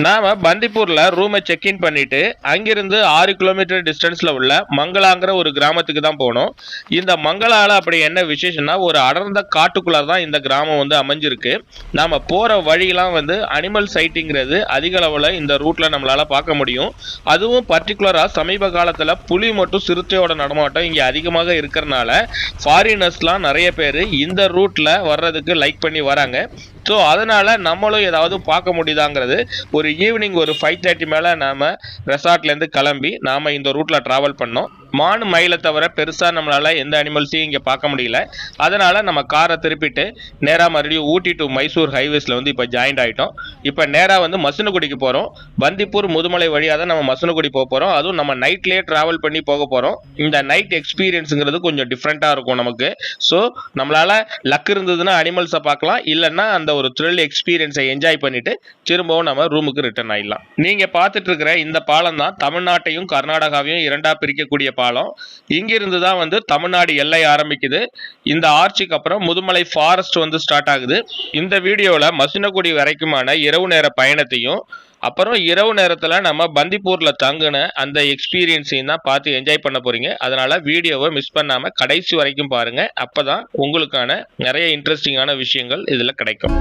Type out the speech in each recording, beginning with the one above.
நாம பந்திப்பூர்ல ரூமை check in பண்ணிட்டு அங்கிருந்து 6 கிலோமீட்டர் டிஸ்டன்ஸ்ல உள்ள மங்களாங்கிற ஒரு கிராமத்துக்கு தான் போனோம். இந்த மங்களால அப்படி என்ன விசேஷம்னா, ஒரு அடர்ந்த காட்டுக்குள்ள தான் இந்த கிராமம் வந்து அமைஞ்சிருக்கு. நாம போற வழியெல்லாம் வந்து அனிமல் சைட்டிங்கிறது அதிக அளவுல இந்த ரூட்ல நம்மளால பார்க்க முடியும். அதுவும் பர்டிகுலரா சமீப காலத்துல புலி மற்றும் சிறுத்தையோட நடமாட்டம் இங்க அதிகமாக இருக்கிறதுனால ஃபாரினர்ஸ்லாம் நிறைய பேர் இந்த ரூட்ல வர்றதுக்கு லைக் பண்ணி வராங்க. ஸோ அதனால் நம்மளும் ஏதாவது பார்க்க முடியுதாங்கிறது ஒரு ஈவினிங் ஒரு 5:30 மேலே நாம் ரெசார்ட்லேருந்து கிளம்பி நாம் இந்த ரூட்டில் ட்ராவல் பண்ணோம். மான் மயிலை தவிர பெருசாக நம்மளால் எந்த அனிமல்ஸையும் இங்கே பார்க்க முடியல. அதனால் நம்ம காரை திருப்பிட்டு நேராக மறுபடியும் ஊட்டி டு மைசூர் ஹைவேஸில் வந்து இப்போ ஜாயின்ட் ஆகிட்டோம். இப்போ நேராக வந்து மசனகுடிக்கு போகிறோம். பந்திப்பூர் முதுமலை வழியாக தான் நம்ம மசனகுடி போக போகிறோம். அதுவும் நம்ம நைட்லேயே ட்ராவல் பண்ணி போக போகிறோம். இந்த நைட் எக்ஸ்பீரியன்ஸுங்கிறது கொஞ்சம் டிஃப்ரெண்ட்டாக இருக்கும் நமக்கு. ஸோ நம்மளால் லக் இருந்ததுன்னா அனிமல்ஸை பார்க்கலாம், இல்லைன்னா அந்த ஒரு த்ரில் எக்ஸ்பீரியன்ஸை என்ஜாய் பண்ணிட்டு திரும்பவும் நம்ம ரூமுக்கு ரிட்டர்ன் ஆயிடலாம். நீங்க பார்த்துட்டு இருக்கிற இந்த பாலம் தான் தமிழ்நாட்டையும் கர்நாடகாவையும் இரண்டா பிரிக்கக்கூடிய பாலம். இங்கிருந்து தான் வந்து தமிழ்நாடு எல்லை ஆரம்பிக்குது. இந்த ஆர்ச்சிக்கு அப்புறம் முதுமலை ஃபாரஸ்ட் வந்து ஸ்டார்ட் ஆகுது. இந்த வீடியோவில் மசினகுடி வரைக்குமான இரவு நேர பயணத்தையும் அப்புறம் இரவு நேரத்தில் நம்ம பந்திப்பூர்ல தங்குன அந்த எக்ஸ்பீரியன்ஸையும் தான் பார்த்து என்ஜாய் பண்ண போறீங்க. அதனால வீடியோவை மிஸ் பண்ணாம கடைசி வரைக்கும் பாருங்க. அப்பதான் உங்களுக்கான நிறைய இன்ட்ரெஸ்டிங்கான விஷயங்கள் இதுல கிடைக்கும்.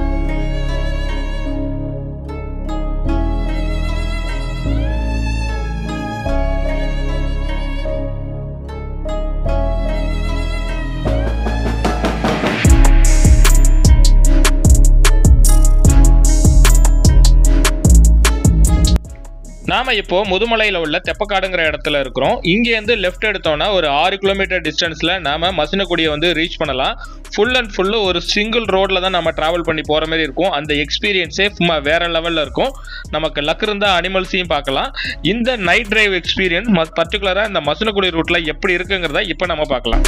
நாம இப்போ முதுமலையில் உள்ள தெப்பக்காடுங்கிற இடத்துல இருக்கிறோம். இங்கேருந்து லெஃப்ட் எடுத்தோம்னா ஒரு 6 கிலோமீட்டர் டிஸ்டன்ஸ்ல நாம மசினகுடியை வந்து ரீச் பண்ணலாம். ஃபுல் அண்ட் ஃபுல்லு ஒரு சிங்கிள் ரோட்ல தான் நம்ம டிராவல் பண்ணி போற மாதிரி இருக்கும். அந்த எக்ஸ்பீரியன்ஸே வேற லெவல்ல இருக்கும். நமக்கு லக் இருந்தா அனிமல்ஸையும் பார்க்கலாம். இந்த நைட் டிரைவ் எக்ஸ்பீரியன்ஸ் பர்டிகுலரா இந்த மசினகுடி ரூட்ல எப்படி இருக்குங்கிறத இப்போ நம்ம பார்க்கலாம்.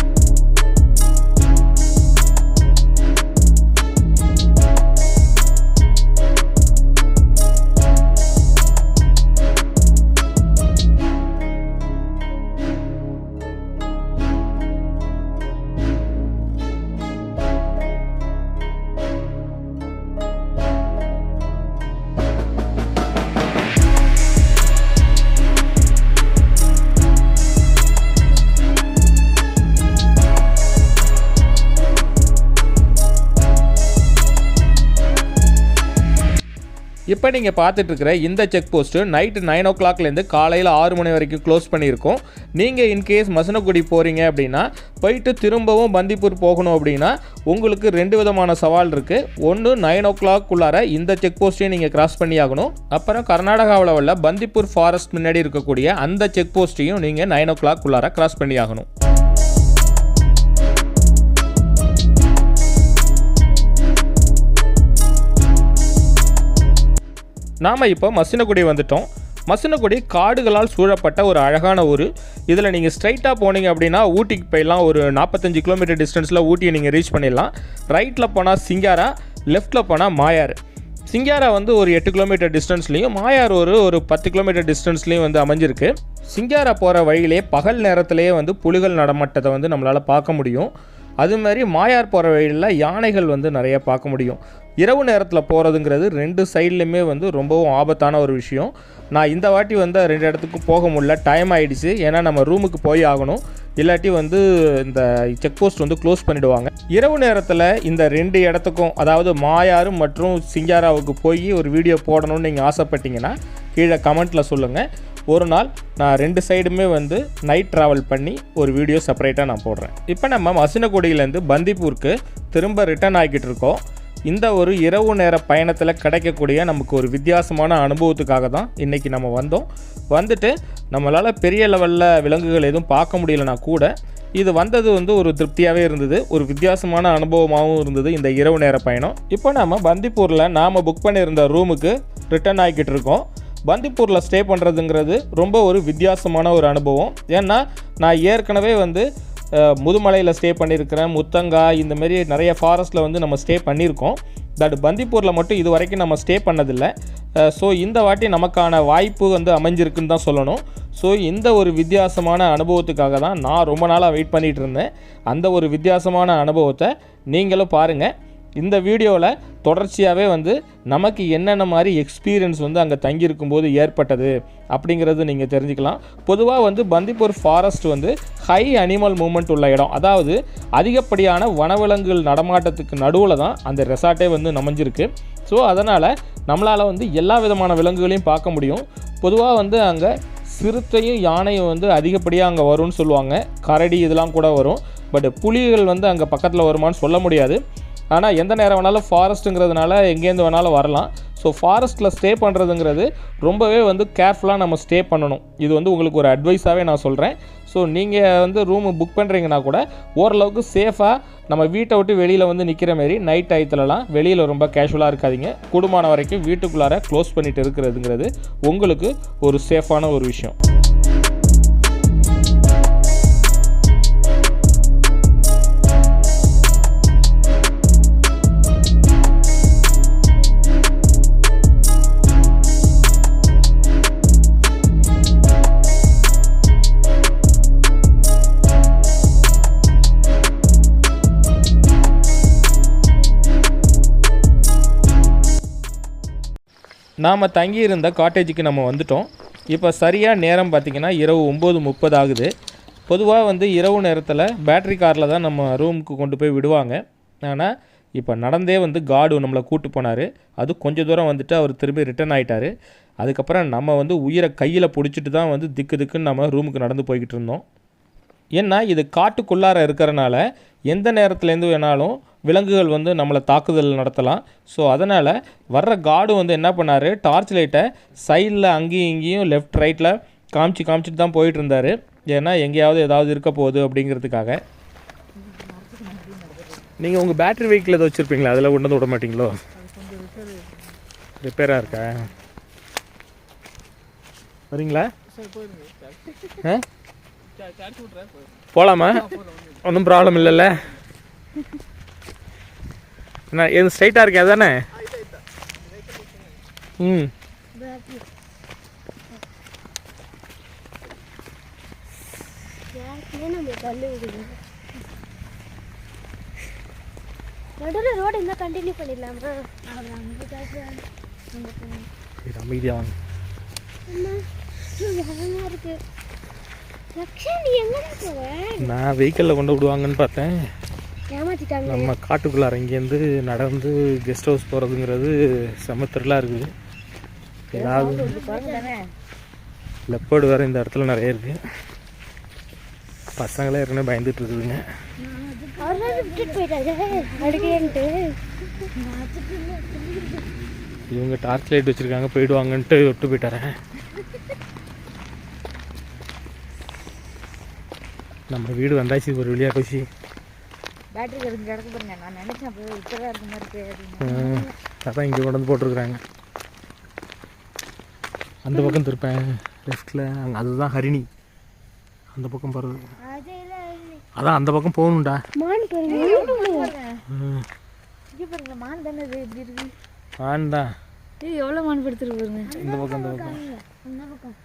இப்போ நீங்கள் பார்த்துட்டு இருக்கிற இந்த செக் போஸ்ட்டு நைட்டு 9 o'clockலேருந்து காலையில் 6 மணி வரைக்கும் க்ளோஸ் பண்ணியிருக்கோம். நீங்கள் இன்கேஸ் மசனகுடி போகிறீங்க அப்படின்னா போயிட்டு திரும்பவும் பந்திப்பூர் போகணும் அப்படின்னா உங்களுக்கு 2 விதமான சவால் இருக்குது. ஒன்று 9 o'clock இந்த செக் போஸ்ட்டையும் நீங்கள் கிராஸ் பண்ணி ஆகணும். அப்புறம் கர்நாடகாவில் உள்ள பந்திப்பூர் ஃபாரஸ்ட் முன்னாடி இருக்கக்கூடிய அந்த செக் போஸ்ட்டையும் நீங்கள் 9 o'clock கிராஸ் பண்ணி ஆகணும். நாம் இப்போ மசினகுடி வந்துட்டோம். மசினகுடி காடுகளால் சூழப்பட்ட ஒரு அழகான ஊர். இதில் நீங்கள் ஸ்ட்ரைட்டாக போனீங்க அப்படின்னா ஊட்டிக்கு போயிடலாம். ஒரு 45 கிலோமீட்டர் டிஸ்டன்ஸில் ஊட்டியை நீங்கள் ரீச் பண்ணிடலாம். ரைட்டில் போனால் சிங்காரா, லெஃப்ட்டில் போனால் மாயார். சிங்காரா வந்து ஒரு 8 கிலோமீட்டர் டிஸ்டன்ஸ்லையும், மாயார் ஒரு 10 கிலோமீட்டர் டிஸ்டன்ஸ்லையும் வந்து அமைஞ்சிருக்கு. சிங்காரா போகிற வழியிலே பகல் நேரத்திலேயே வந்து புலிகள் நடமாட்டத்தை வந்து நம்மளால் பார்க்க முடியும். அதுமாதிரி மாயார் போகிற வழியில் யானைகள் வந்து நிறைய பார்க்க முடியும். இரவு நேரத்தில் போகிறதுங்கிறது 2 சைட்லையுமே வந்து ரொம்பவும் ஆபத்தான ஒரு விஷயம். நான் இந்த வாட்டி வந்து 2 இடத்துக்கும் போக முடியல, டைம் ஆகிடுச்சு. ஏன்னா நம்ம ரூமுக்கு போய் ஆகணும், இல்லாட்டி வந்து இந்த செக் போஸ்ட் வந்து க்ளோஸ் பண்ணிவிடுவாங்க. இரவு நேரத்தில் இந்த 2 இடத்துக்கும், அதாவது மாயாறு மற்றும் சிங்காராவுக்கு போய் ஒரு வீடியோ போடணும்னு நீங்கள் ஆசைப்பட்டீங்கன்னா கீழே கமெண்ட்டில் சொல்லுங்கள். ஒரு நாள் நான் 2 சைடுமே வந்து நைட் ட்ராவல் பண்ணி ஒரு வீடியோ செப்பரேட்டாக நான் போடுறேன். இப்போ நம்ம மசினகுடியிலேருந்து பந்திப்பூருக்கு திரும்ப ரிட்டர்ன் ஆகிக்கிட்டு இருக்கோம். இந்த ஒரு இரவு நேர பயணத்தில் கிடைக்கக்கூடிய நமக்கு ஒரு வித்தியாசமான அனுபவத்துக்காக தான் இன்றைக்கி நம்ம வந்துட்டு நம்மளால் பெரிய லெவலில் விலங்குகள் எதுவும் பார்க்க முடியலனா கூட இது வந்தது வந்து ஒரு திருப்தியாகவே இருந்தது. ஒரு வித்தியாசமான அனுபவமாகவும் இருந்தது இந்த இரவு நேர பயணம். இப்போ நம்ம பந்திப்பூரில் நாம் புக் பண்ணியிருந்த ரூமுக்கு ரிட்டர்ன் ஆகிக்கிட்டு இருக்கோம். பந்திப்பூரில் ஸ்டே பண்ணுறதுங்கிறது ரொம்ப ஒரு வித்தியாசமான ஒரு அனுபவம். ஏன்னா நான் ஏற்கனவே வந்து முதுமலையில் ஸ்டே பண்ணியிருக்கிறேன், முத்தங்கா, இந்தமாரி நிறைய ஃபாரஸ்ட்டில் வந்து நம்ம ஸ்டே பண்ணியிருக்கோம். பட் பந்திப்பூரில் மட்டும் இது வரைக்கும் நம்ம ஸ்டே பண்ணதில்லை. ஸோ இந்த வாட்டி நமக்கான வாய்ப்பு வந்து அமைஞ்சிருக்குன்னு தான் சொல்லணும். ஸோ இந்த ஒரு வித்தியாசமான அனுபவத்துக்காக தான் நான் ரொம்ப நாளாக வெயிட் பண்ணிகிட்டு இருந்தேன். அந்த ஒரு வித்தியாசமான அனுபவத்தை நீங்களும் பாருங்கள். இந்த வீடியோவில் தொடர்ச்சியாகவே வந்து நமக்கு என்னென்ன மாதிரி எக்ஸ்பீரியன்ஸ் வந்து அங்கே தங்கியிருக்கும்போது ஏற்பட்டது அப்படிங்கிறது நீங்கள் தெரிஞ்சுக்கலாம். பொதுவாக வந்து பந்திப்பூர் ஃபாரஸ்ட் வந்து ஹை அனிமல் மூவ்மெண்ட் உள்ள இடம், அதாவது அதிகப்படியான வனவிலங்குகள் நடமாட்டத்துக்கு நடுவில் தான் அந்த ரெசார்ட்டே வந்து அமைஞ்சிருக்கு. ஸோ அதனால் நம்மளால் வந்து எல்லா விதமான விலங்குகளையும் பார்க்க முடியும். பொதுவாக வந்து அங்கே சிறுத்தையும் யானையும் வந்து அதிகப்படியாக அங்கே வரும்னு சொல்லுவாங்க, கரடி இதெல்லாம் கூட வரும். பட் புலிகள் வந்து அங்கே பக்கத்தில் வருமானு சொல்ல முடியாது. ஆனால் எந்த நேரம் வேணாலும் ஃபாரஸ்ட்டுங்கிறதுனால எங்கேருந்து வேணாலும் வரலாம். ஸோ ஃபாரஸ்ட்டில் ஸ்டே பண்ணுறதுங்கிறது ரொம்பவே வந்து கேர்ஃபுல்லாக நம்ம ஸ்டே பண்ணணும். இது வந்து உங்களுக்கு ஒரு அட்வைஸாகவே நான் சொல்கிறேன். ஸோ நீங்கள் வந்து ரூமு புக் பண்ணுறீங்கன்னா கூட ஓரளவுக்கு சேஃபாக நம்ம வீட்டை விட்டு வெளியில் வந்து நிற்கிற மாரி நைட் டயத்துலலாம் வெளியில் ரொம்ப கேஷுவலாக இருக்காதிங்க. கூடுமான வரைக்கும் வீட்டுக்குள்ளார க்ளோஸ் பண்ணிட்டு இருக்கிறதுங்கிறது உங்களுக்கு ஒரு சேஃபான ஒரு விஷயம். நாம் தங்கியிருந்த காட்டேஜுக்கு நம்ம வந்துட்டோம். இப்போ சரியாக நேரம் பார்த்திங்கன்னா இரவு 9:30 ஆகுது. பொதுவாக வந்து இரவு நேரத்தில் பேட்ரி காரில் தான் நம்ம ரூமுக்கு கொண்டு போய் விடுவாங்க. ஆனால் இப்போ நடந்தே வந்து கார்டு நம்மளை கூட்டு போனார். அது கொஞ்சம் தூரம் வந்துட்டு அவர் திரும்பி ரிட்டர்ன் ஆகிட்டார். அதுக்கப்புறம் நம்ம வந்து உயிரை கையில் பிடிச்சிட்டு தான் வந்து திக்குன்னு நம்ம ரூமுக்கு நடந்து போய்கிட்டு இருந்தோம். ஏன்னா இது காட்டுக்குள்ளார இருக்கிறனால எந்த நேரத்துலேருந்து வேணாலும் விலங்குகள் வந்து நம்மளை தாக்குதல் நடத்தலாம். ஸோ அதனால் வர்ற கார்டு வந்து என்ன பண்ணார், டார்ச் லைட்டை சைடில் அங்கேயும் இங்கேயும் லெஃப்ட் ரைட்டில் காமிச்சிட்டு தான் போயிட்டு இருந்தார். ஏன்னா எங்கேயாவது ஏதாவது இருக்க போகுது அப்படிங்கிறதுக்காக. நீங்கள் உங்கள் பேட்ரி வெஹிக்கிள் எதை வச்சுருப்பீங்களா, அதில் கொண்டு வந்து விட மாட்டிங்களோ? ரிப்பேராக இருக்கா? வரீங்களா? போகலாமா? ஒன்றும் ப்ராப்ளம் இல்லைல்ல? நான் எது ஸ்ட்ரைட்டாக இருக்கேன் அதானே? ரோடு என்ன கண்டினியூ பண்ணிடலாமா? அமைதியாக வாங்க. நான் வெஹிக்கிளில் கொண்டு விடுவாங்கன்னு பார்த்தேன். நம்ம காட்டுக்குள்ளார இங்கேருந்து நடந்து கெஸ்ட் ஹவுஸ் போகிறதுங்கிறது செமத்திரலாக இருக்குது. ஏதாவது லெப்பர்டு வேறு இந்த இடத்துல நிறைய இருக்குது. பசங்களே ஏற்கனவே பயந்துட்டு இருக்குதுங்க. இவங்க டார்ச் லைட் வச்சுருக்காங்க, போயிடுவாங்கன்ட்டு விட்டு போயிட்டாரேன். நம்ம வீடு வந்தாச்சு ஒரு வழியாக கொசி. பேட்டரி கிடக்கு பாருங்க. நான் நினைச்சேன் அப்போ இப்போதான் இருக்க மாதிரி இருக்கு. அதான் இங்கே கொண்டு வந்து போட்டிருக்குறாங்க. அந்த பக்கம் திருப்பேன் லெஃப்டில், அங்கே அதுதான் ஹரிணி. அந்த பக்கம் போகிறது அதான் அந்த பக்கம் போகணும்டா. மான் தானே இப்படி இருக்கு. மான் தான். எவ்வளோ மான் படுத்துருக்கு பாருங்க. இந்த பக்கம் அந்த பக்கம்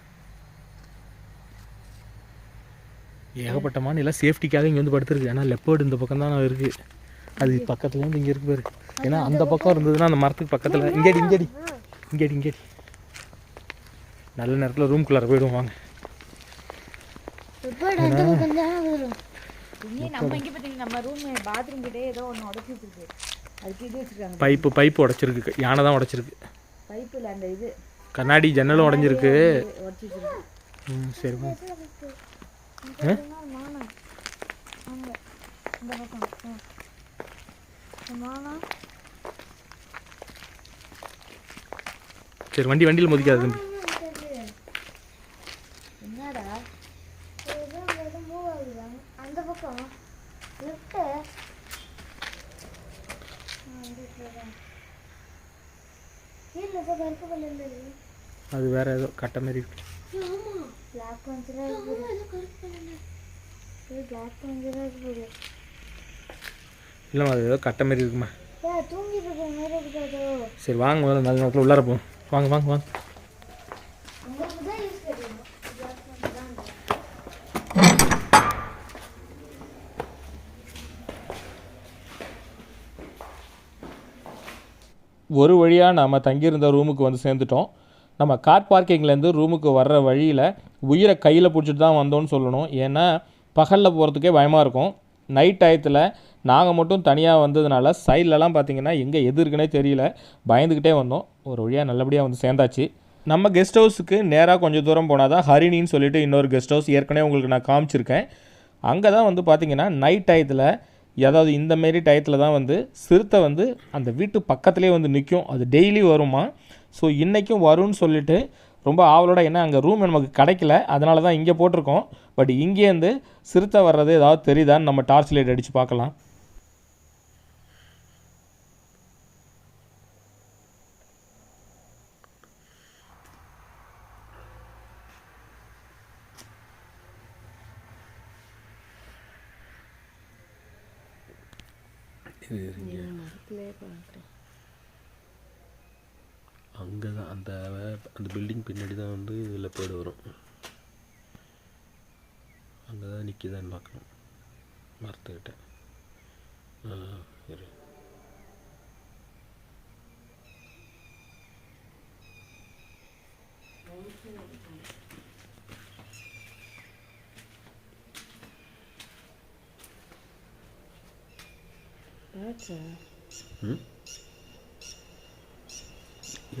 ஏகப்பட்ட மான் எல்லாம் சேஃப்டிக்காக இங்கே வந்து படுத்துருக்கு. ஏன்னா லெப்பர்டு இந்த பக்கம் தான் இருக்குது. அது பக்கத்துலேருந்து இங்கே இருக்கு பாரு. ஏன்னா அந்த பக்கம் இருந்ததுன்னா அந்த மரத்துக்கு பக்கத்தில் இங்கேடி நல்ல நேரத்தில் ரூம்குள்ளார போயிடுவோம் வாங்க. பைப்பு உடைச்சிருக்கு. யானை தான் உடைச்சிருக்கு. கண்ணாடி ஜன்னலும் உடைஞ்சிருக்கு. சரி சரி வண்டியில் மோதிக்காது தம்பி. அது வேற ஏதோ கட்ட மாதிரி இருக்கு. இல்லைம்மா அது ஏதோ கட்ட மாதிரி இருக்குமா. சரி வாங்க முதல்ல நல்ல நேரத்தில் உள்ளார போவோம். வாங்க ஒரு வழியாக நம்ம தங்கியிருந்த ரூமுக்கு வந்து சேர்ந்துட்டோம். நம்ம கார் பார்க்கிங்லேருந்து ரூமுக்கு வர்ற வழியில் உயிரை கையில் பிடிச்சிட்டு தான் வந்தோம்னு சொல்லணும். ஏன்னா பகலில் போகிறதுக்கே பயமாக இருக்கும். நைட் டயத்தில் நாங்கள் மட்டும் தனியாக வந்ததுனால சைட்லலாம் பார்த்திங்கன்னா எங்கே எது இருக்குன்னே தெரியல, பயந்துக்கிட்டே வந்தோம். ஒரு வழியாக நல்லபடியாக வந்து சேர்ந்தாச்சு. நம்ம கெஸ்ட் ஹவுஸுக்கு நேராக கொஞ்சம் தூரம் போனால் தான் ஹரிணின்னு சொல்லிட்டு இன்னொரு கெஸ்ட் ஹவுஸ் ஏற்கனவே உங்களுக்கு நான் காமிச்சிருக்கேன். அங்கே தான் வந்து பார்த்திங்கன்னா நைட் டயத்தில், அதாவது இந்தமாரி டயத்தில் தான் வந்து சிறுத்தை வந்து அந்த வீட்டு பக்கத்துலேயே வந்து நிற்கும். அது டெய்லி வருமா. ஸோ இன்றைக்கும் வரும்னு சொல்லிட்டு ரொம்ப ஆவலோட, ஏன்னா அங்கே ரூம் நமக்கு கிடைக்கல, அதனால தான் இங்கே போட்டிருக்கோம். பட் இங்கேருந்து சிறுத்தை வர்றது ஏதாவது தெரியுதான்னு நம்ம டார்ச் லைட் அடித்து பார்க்கலாம். அங்கே தான் அந்த பில்டிங் பின்னாடி தான் வந்து லெப்பர்டு வரும். அங்கே தான் நிற்கிதான்னு பார்க்கணும் மரத்துக்கிட்ட. சரி,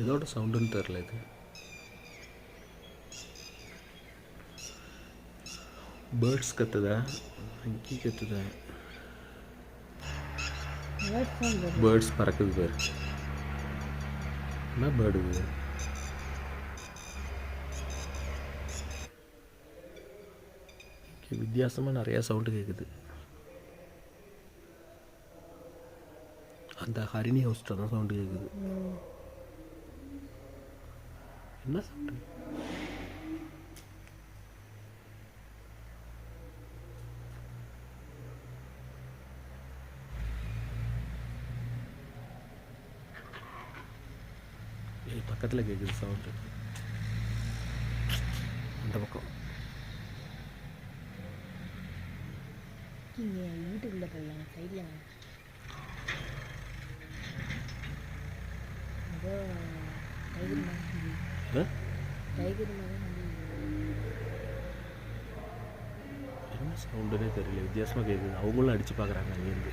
எதோட சவுண்டுன்னு தெரில. இது பேர்ட்ஸ் கத்துதா, அங்கி கத்துதா, பேர்ட்ஸ் பறக்குது பேர். என்ன பேர்டு இது? வித்தியாசமாக நிறையா சவுண்டு கேட்குது. அந்த ஹரிணி ஹவுஸ்ட தான் சவுண்டு கேட்குது. என்ன சவுண்டு? பக்கத்தில் கேட்குது சவுண்டு. அந்த பக்கம் வீட்டுக்குள்ளே போடலாம் சைடில். என்ன சவுண்டுன்னே தெரியல, வித்தியாசமாக கேட்குது. அவங்களும் அடித்து பார்க்குறாங்க அங்கேருந்து.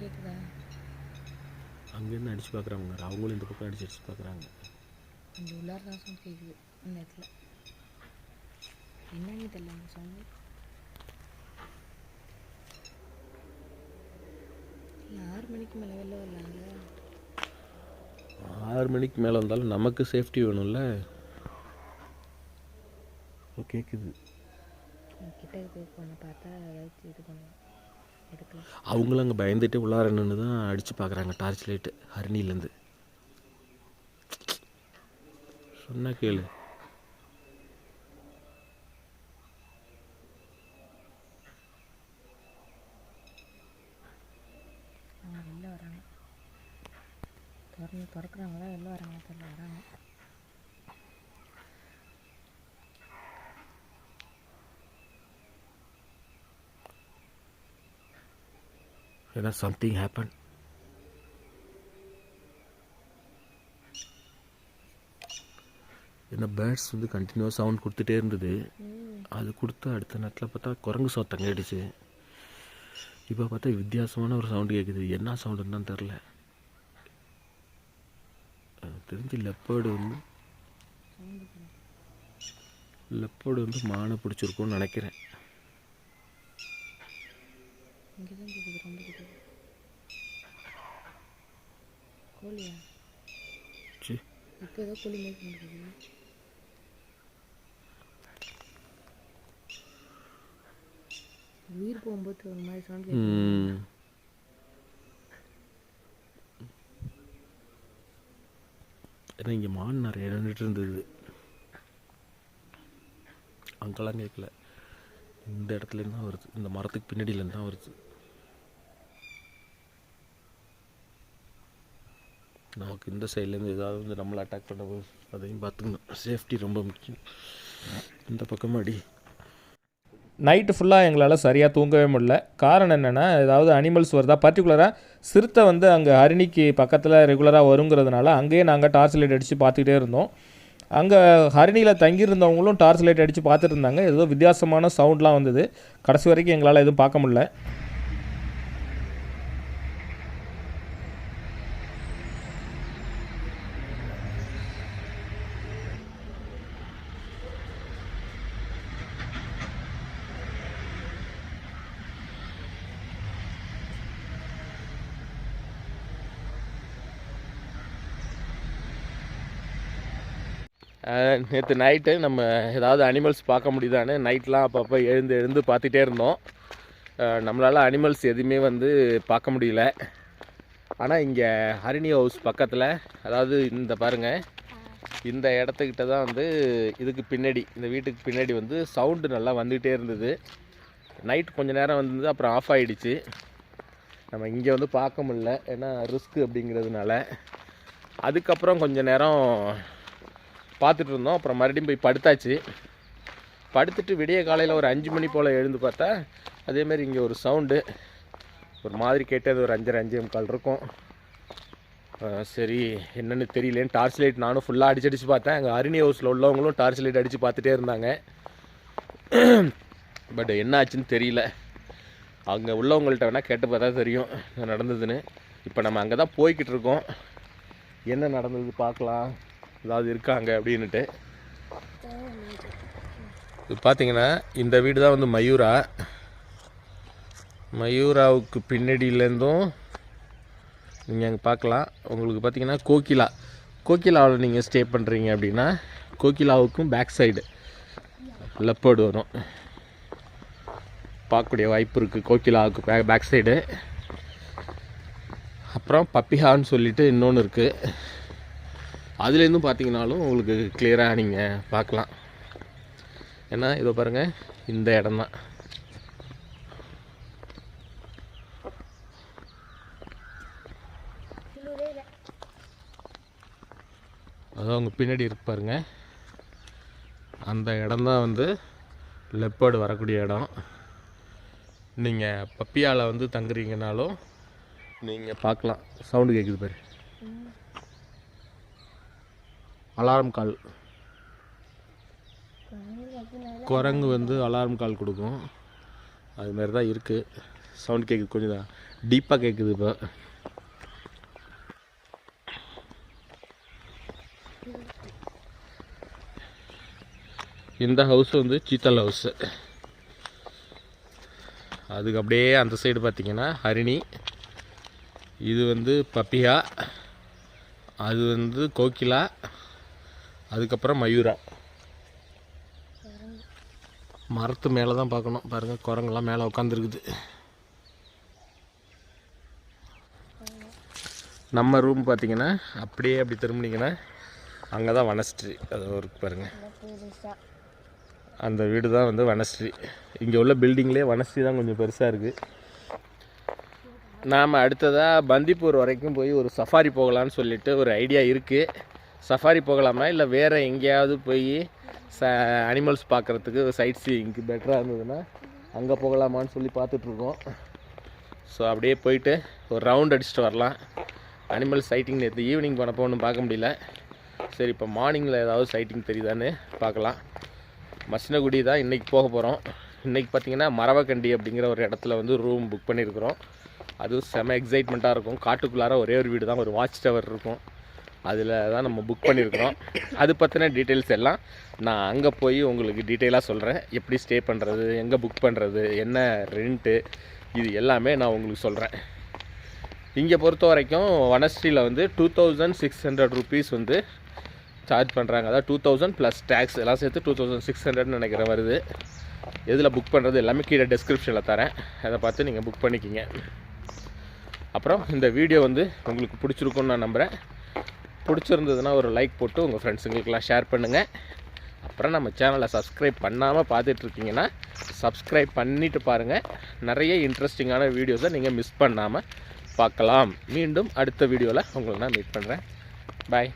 கேட்குதா? அங்கேருந்து அடித்து பார்க்குறாங்க, அவங்களும் இந்த பக்கம் அடிச்சு பார்க்குறாங்க. அந்த உள்ளார தான் சவுண்ட் கேட்குது அந்த இடத்துல. என்னன்னு தெரியல அந்த சவுண்டு. 6 மணிக்கு மேலே வெளில வரலாங்க. 6 மணிக்கு மேலே வந்தாலும் நமக்கு சேஃப்டி வேணும்ல. கேட்குது. கிட்ட போய் பண்ண பார்த்தா ஏதாச்சும் இது பண்ணலாம், எடுக்கலாம். அவங்களும் அங்கே பயந்துட்டு உள்ளார நின்று தான் அடித்து பார்க்குறாங்க டார்ச் லைட்டு ஹரிணிலேருந்து. சொன்னா கேளு. வெளில வராங்க, திறக்கிறாங்களா வெளில வராங்க தெரியல, வராங்க. ஏன்னா சம்திங் ஹேப்பன். ஏன்னா பேர்ட்ஸ் வந்து கண்டினியூவாக சவுண்ட் கொடுத்துட்டே இருந்தது. அது கொடுத்து அடுத்த நேரத்தில் பார்த்தா குரங்கு சத்தம் கேட்டுச்சு. இப்போ பார்த்தா வித்தியாசமான ஒரு சவுண்டு கேட்குது. என்ன சவுண்டுன்னு தான் தெரில. தெரிஞ்சு லெப்பர்டு வந்து மானை பிடிச்சிருக்கோன்னு நினைக்கிறேன். கோழியா? இப்போ ஏதோ கோழி மேய்க்க முடியுது. உயிர் போகும்போது ஒரு மாதிரி சவுண்ட் கேட்குது. ஏன்னா இங்கே மான் நிறைய நின்றுட்டு இருந்தது. அங்கெல்லாம் கேட்கல, இந்த இடத்துலேருந்து தான் வருது, இந்த மரத்துக்கு பின்னாடியிலேருந்து தான் வருது. நமக்கு இந்த சைட்லேருந்து ஏதாவது வந்து நம்மளை அட்டாக் பண்ண போது அதையும் பார்த்துக்கணும். சேஃப்டி ரொம்ப முக்கியம். இந்த பக்கமாக அடி. நைட்டு ஃபுல்லாக எங்களால் சரியாக தூங்கவே முடியல. காரணம் என்னென்னா, ஏதாவது அனிமல்ஸ் வருதா, பர்டிகுலராக சிறுத்தை வந்து அங்கே ஹரிணிக்கு பக்கத்தில் ரெகுலராக வருங்கிறதுனால அங்கேயே நாங்கள் டார்ச் லைட் அடித்து பார்த்துக்கிட்டே இருந்தோம். அங்கே ஹரிணியில் தங்கியிருந்தவங்களும் டார்ச் லைட் அடித்து பார்த்துட்டு இருந்தாங்க. ஏதோ வித்தியாசமான சவுண்ட்லாம் வந்தது. கடைசி வரைக்கும் எங்களால் எதுவும் பார்க்க முடியல. நேற்று நைட்டு நம்ம ஏதாவது அனிமல்ஸ் பார்க்க முடியுதான்னு நைட்லாம் அப்பப்போ எழுந்து பார்த்துட்டே இருந்தோம். நம்மளால் அனிமல்ஸ் எதுவுமே வந்து பார்க்க முடியல. ஆனால் இங்கே ஹரிணி ஹவுஸ் பக்கத்தில், அதாவது இந்த பாருங்கள், இந்த இடத்துக்கிட்ட தான் வந்து இதுக்கு பின்னாடி, இந்த வீட்டுக்கு பின்னாடி வந்து சவுண்டு நல்லா வந்துகிட்டே இருந்தது. நைட் கொஞ்சம் நேரம் வந்தது, அப்புறம் ஆஃப் ஆகிடுச்சு. நம்ம இங்கே வந்து பார்க்க முடியல, ஏன்னா ரிஸ்க்கு அப்படிங்கிறதுனால. அதுக்கப்புறம் கொஞ்சம் நேரம் பார்த்துட்டு இருந்தோம். அப்புறம் மறுபடியும் போய் படுத்தாச்சு. படுத்துட்டு விடிய காலையில் ஒரு 5 மணி போல் எழுந்து பார்த்தா அதேமாதிரி இங்கே ஒரு சவுண்டு ஒரு மாதிரி கேட்டது. ஒரு 5:30-5:45 இருக்கும். சரி என்னென்னு தெரியலேன்னு டார்ச் லைட் நானும் ஃபுல்லாக அடிச்சு பார்த்தேன். அங்கே ஹரிணி ஹவுஸில் உள்ளவங்களும் டார்ச் லைட் அடித்து பார்த்துட்டே இருந்தாங்க. பட் என்ன ஆச்சுன்னு தெரியல. அங்கே உள்ளவங்கள்ட்ட வேணால் கேட்டு பார்த்தா தெரியும் நடந்ததுன்னு. இப்போ நம்ம அங்கே தான் போய்கிட்டு இருக்கோம். என்ன நடந்தது பார்க்கலாம், ஏதாவது இருக்காங்க அப்படின்ட்டு. இது பார்த்தீங்கன்னா இந்த வீடு தான் வந்து மயூராவுக்கு பின்னாடியிலேருந்தும் நீங்கள் அங்கே பார்க்கலாம். உங்களுக்கு பார்த்தீங்கன்னா கோகிலாவில் நீங்கள் ஸ்டே பண்ணுறீங்க அப்படின்னா கோகிலாவுக்கும் பேக் சைடு லெப்பர்டு வரும், பார்க்கக்கூடிய வாய்ப்பு இருக்குது கோகிலாவுக்கு பேக் சைடு. அப்புறம் பப்பிஹான்னு சொல்லிட்டு இன்னொன்று இருக்குது. அதுலேருந்தும் பார்த்தீங்கன்னாலும் உங்களுக்கு கிளியராக நீங்கள் பார்க்கலாம். ஏன்னா இதோ பாருங்கள், இந்த இடம் தான். அதான் அவங்க பின்னாடி இருக்கு பாருங்க, அந்த இடம் தான் வந்து லெப்பர்டு வரக்கூடிய இடம். நீங்கள் பப்பியால் வந்து தங்குறீங்கனாலும் நீங்கள் பார்க்கலாம். சவுண்டு கேட்குது பாரு, அலாரம் கால். குரங்கு வந்து அலாரம் கால் கொடுக்கும், அதுமாரி தான் இருக்குது. சவுண்ட் கேட்குது, கொஞ்சம் தான் டீப்பாக கேட்குது. இப்போ இந்த ஹவுஸ் வந்து சீத்தல் ஹவுஸு. அதுக்கு அப்படியே அந்த சைடு பார்த்திங்கன்னா ஹரிணி, இது வந்து பப்பியா, அது வந்து கோகிலா, அதுக்கப்புறம் மயூரா. மரத்து மேலே தான் பார்க்கணும். பாருங்கள், குரங்கெல்லாம் மேலே உட்காந்துருக்குது. நம்ம ரூம் பார்த்திங்கன்னா அப்படியே அப்படி திரும்பினீங்கன்னா அங்கே தான் வனஸ்ட்ரி அது இருக்கு பாருங்கள். அந்த வீடு தான் வந்து வனஸ்ட்ரி. இங்கே உள்ள பில்டிங்லேயே வனஸ்ட்ரி தான் கொஞ்சம் பெருசாக இருக்குது. நாம் அடுத்ததாக பந்திப்பூர் வரைக்கும் போய் ஒரு சஃபாரி போகலான்னு சொல்லிட்டு ஒரு ஐடியா இருக்குது. சஃபாரி போகலாமா இல்லை வேறு எங்கேயாவது போய் அனிமல்ஸ் பார்க்குறதுக்கு சைட் சீயிங்க்கு பெட்டராக இருந்ததுன்னா அங்கே போகலாமான்னு சொல்லி பார்த்துட்ருக்கோம். ஸோ அப்படியே போயிட்டு ஒரு ரவுண்ட் அடிச்சுட்டு வரலாம். அனிமல் சைட்டிங் நேற்று ஈவினிங் போனப்போ ஒன்றும் பார்க்க முடியல. சரி, இப்போ மார்னிங்கில் ஏதாவது சைட்டிங் தெரியுதான்னு பார்க்கலாம். மசினகுடி தான் இன்றைக்கி போக போகிறோம். இன்றைக்கி பார்த்திங்கன்னா மரவக்கண்டி அப்படிங்கிற ஒரு இடத்துல வந்து ரூம் புக் பண்ணியிருக்கிறோம். அதுவும் செம எக்ஸைட்மெண்ட்டாக இருக்கும். காட்டுக்குள்ளார ஒரே ஒரு வீடு தான், ஒரு வாட்ச் டவர் இருக்கும். அதில் தான் நம்ம புக் பண்ணியிருக்கிறோம். அது பற்றின டீட்டெயில்ஸ் எல்லாம் நான் அங்கே போய் உங்களுக்கு டீட்டெயிலாக சொல்கிறேன். எப்படி ஸ்டே பண்ணுறது, எங்கே புக் பண்ணுறது, என்ன ரெண்ட்டு, இது எல்லாமே நான் உங்களுக்கு சொல்கிறேன். இங்கே பொறுத்த வரைக்கும் வனஸ்ட்ரியில் வந்து 2600 ருபீஸ் வந்து சார்ஜ் பண்ணுறாங்க. அதாவது 2000 ப்ளஸ் டேக்ஸ் எல்லாம் சேர்த்து 2600 நினைக்கிறேன் வருது. எதில் புக் பண்ணுறது எல்லாமே கீழே டெஸ்கிரிப்ஷனில் தரேன், அதை பார்த்து நீங்கள் புக் பண்ணிக்கிங்க. அப்புறம் இந்த வீடியோ வந்து உங்களுக்கு பிடிச்சிருக்குன்னு நான் நம்புகிறேன். பிடிச்சிருந்ததுன்னா ஒரு லைக் போட்டு உங்கள் ஃப்ரெண்ட்ஸுங்களுக்கெல்லாம் ஷேர் பண்ணுங்கள். அப்புறம் நம்ம சேனலை சப்ஸ்கிரைப் பண்ணாமல் பார்த்துட்ருக்கீங்கன்னா சப்ஸ்கிரைப் பண்ணிவிட்டு பாருங்கள். நிறைய இன்ட்ரெஸ்டிங்கான வீடியோஸை நீங்கள் மிஸ் பண்ணாமல் பார்க்கலாம். மீண்டும் அடுத்த வீடியோவில் உங்களை நான் மீட் பண்ணுறேன். பாய்.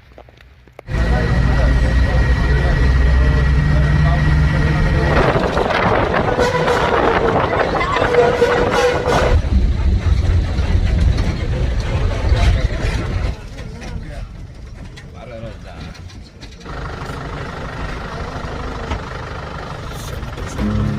போகிறோம்.